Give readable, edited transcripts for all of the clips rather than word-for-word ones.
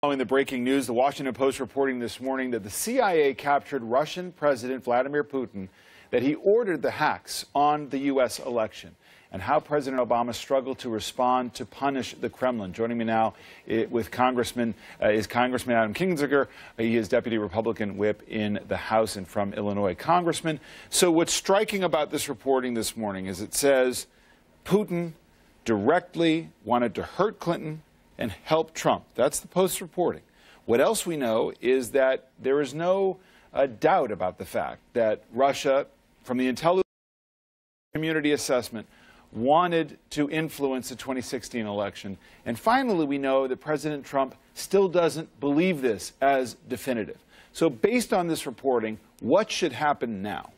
Following the breaking news, the Washington Post reporting this morning that the CIA captured Russian President Vladimir Putin, that he ordered the hacks on the U.S. election, and how President Obama struggled to respond to punish the Kremlin. Joining me now with Congressman Adam Kinzinger. He is Deputy Republican Whip in the House and from Illinois. Congressman, so what's striking about this reporting this morning is it says Putin directly wanted to hurt Clinton and help Trump. That's the Post reporting. What else we know is that there is no doubt about the fact that Russia, from the intelligence community assessment, wanted to influence the 2016 election. And finally, we know that President Trump still doesn't believe this as definitive. So based on this reporting, what should happen now?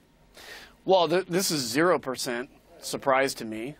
Well, this is 0% surprise to me.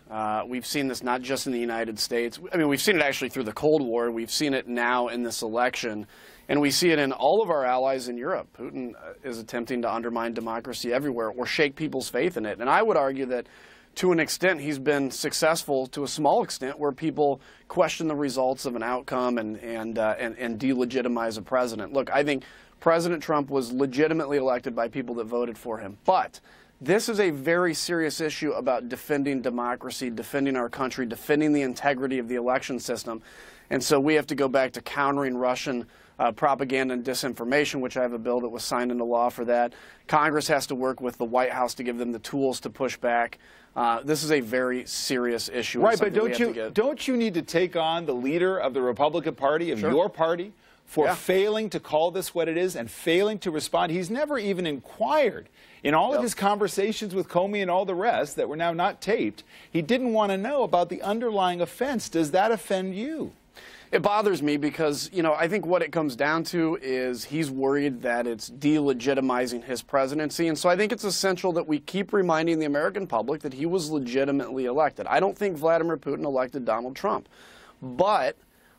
We've seen this not just in the United States. I mean, we've seen it actually through the Cold War. We've seen it now in this election. And we see it in all of our allies in Europe. Putin is attempting to undermine democracy everywhere or shake people's faith in it. And I would argue that to an extent he's been successful to a small extent where people question the results of an outcome and delegitimize a president. Look, I think President Trump was legitimately elected by people that voted for him. But this is a very serious issue about defending democracy, defending our country, defending the integrity of the election system. And so we have to go back to countering Russian propaganda and disinformation, which I have a bill that was signed into law for that. Congress has to work with the White House to give them the tools to push back. This is a very serious issue. Right, but don't you need to take on the leader of the Republican Party, of your party, for failing to call this what it is and failing to respond? He's never even inquired. In all of his conversations with Comey and all the rest that were now not taped, he didn't want to know about the underlying offense. Does that offend you? It bothers me because, you know, I think what it comes down to is he's worried that it's delegitimizing his presidency. And so I think it's essential that we keep reminding the American public that he was legitimately elected. I don't think Vladimir Putin elected Donald Trump. But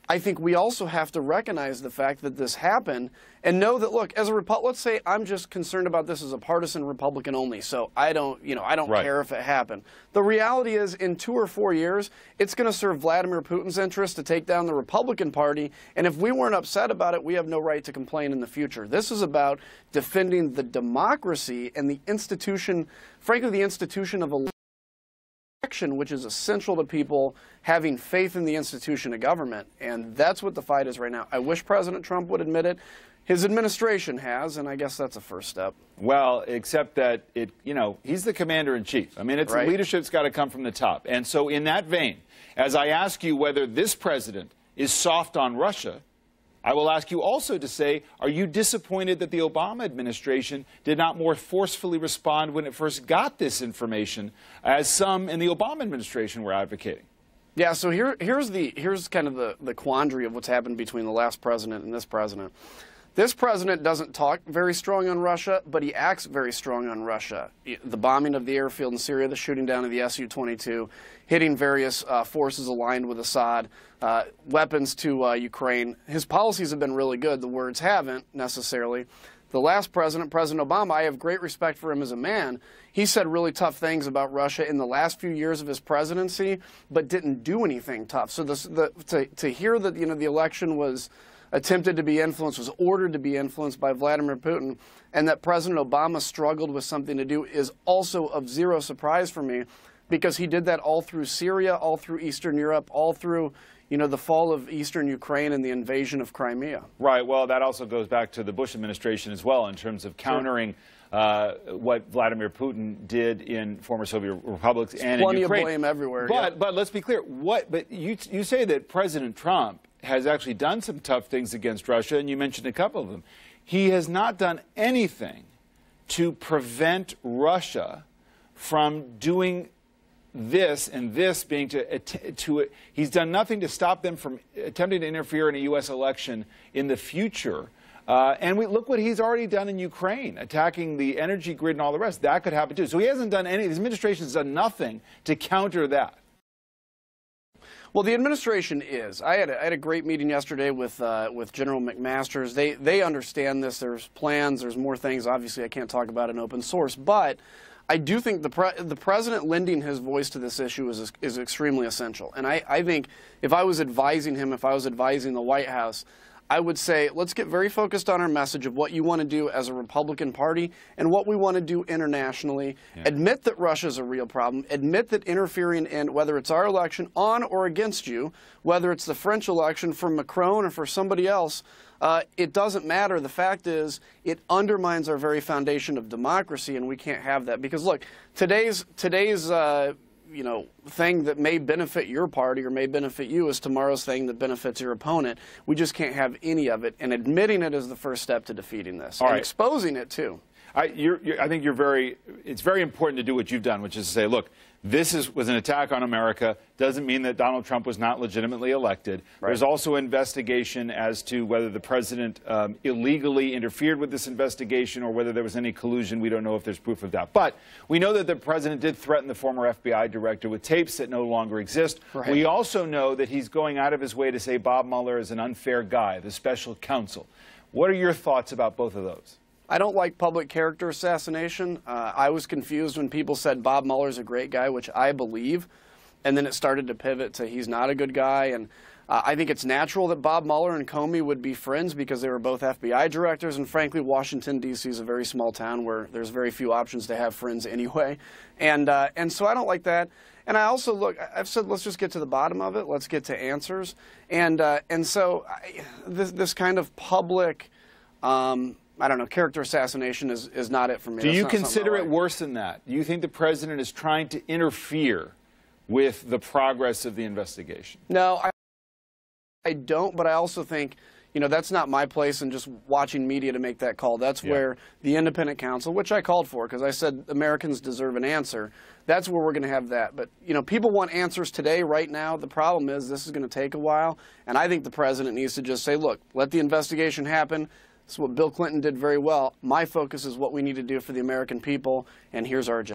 I think we also have to recognize the fact that this happened and know that, look, as a let's say I'm just concerned about this as a partisan Republican only, so I don't care if it happened. The reality is, in 2 or 4 years, it's going to serve Vladimir Putin's interest to take down the Republican Party, and if we weren't upset about it, we have no right to complain in the future. This is about defending the democracy and the institution, frankly, the institution of election, which is essential to people having faith in the institution of government, and that's what the fight is right now. I wish President Trump would admit it. His administration has, and I guess that's a first step. Well, except that he's the commander-in-chief. I mean, the leadership's got to come from the top. And so in that vein, as I ask you whether this president is soft on Russia, I will ask you also to say, are you disappointed that the Obama administration did not more forcefully respond when it first got this information, as some in the Obama administration were advocating? Yeah, so here's kind of the quandary of what's happened between the last president and this president. This president doesn't talk very strong on Russia, but he acts very strong on Russia. The bombing of the airfield in Syria, the shooting down of the Su-22, hitting various forces aligned with Assad, weapons to Ukraine. His policies have been really good. The words haven't necessarily. The last president, President Obama, I have great respect for him as a man. He said really tough things about Russia in the last few years of his presidency, but didn't do anything tough. So to hear that the election was attempted to be influenced, was ordered to be influenced by Vladimir Putin, and that President Obama struggled with something to do is also of zero surprise for me, because he did that all through Syria, all through Eastern Europe, all through the fall of Eastern Ukraine and the invasion of Crimea. Right. Well, that also goes back to the Bush administration as well in terms of countering what Vladimir Putin did in former Soviet republics and in Ukraine. Plenty of blame everywhere. But let's be clear. But you say that President Trump has actually done some tough things against Russia, and you mentioned a couple of them. He has not done anything to prevent Russia from doing this, and this being he's done nothing to stop them from attempting to interfere in a U.S. election in the future. And look what he's already done in Ukraine, attacking the energy grid and all the rest. That could happen too. So he hasn't done any, his administration has done nothing to counter that. Well, the administration is. I had a great meeting yesterday with General McMaster's. They understand this. There's plans. There's more things. Obviously, I can't talk about in open source, but I do think the president lending his voice to this issue is extremely essential. And I think if I was advising him, if I was advising the White House, I would say let's get very focused on our message of what you want to do as a Republican Party and what we want to do internationally. Yeah. Admit that Russia is a real problem. Admit that interfering in whether it's our election on or against you, whether it's the French election for Macron or for somebody else, it doesn't matter. The fact is it undermines our very foundation of democracy, and we can't have that. Because, look, today's thing that may benefit your party or may benefit you is tomorrow's thing that benefits your opponent. We just can't have any of it, and admitting it is the first step to defeating this, and exposing it too. I think it's very important to do what you've done, which is to say, look, this was an attack on America. Doesn't mean that Donald Trump was not legitimately elected. Right. There's also investigation as to whether the president illegally interfered with this investigation or whether there was any collusion. We don't know if there's proof of that. But we know that the president did threaten the former FBI director with tapes that no longer exist. Right. We also know that he's going out of his way to say Bob Mueller is an unfair guy, the special counsel. What are your thoughts about both of those? I don't like public character assassination. I was confused when people said Bob Mueller's a great guy, which I believe, and then it started to pivot to he's not a good guy. And I think it's natural that Bob Mueller and Comey would be friends because they were both FBI directors, and frankly, Washington, D.C. is a very small town where there's very few options to have friends anyway. And so I don't like that. And I also look, I've said let's just get to the bottom of it. Let's get to answers. And so this kind of public I don't know, character assassination is not it for me. Do you consider it worse than that? Do you think the president is trying to interfere with the progress of the investigation? No, I don't, but I also think, that's not my place in just watching media to make that call. That's where the independent counsel, which I called for because I said Americans deserve an answer, that's where we're going to have that. But, people want answers today, right now. The problem is this is going to take a while, and I think the president needs to just say, look, let the investigation happen. This is what Bill Clinton did very well. My focus is what we need to do for the American people, and here's our agenda.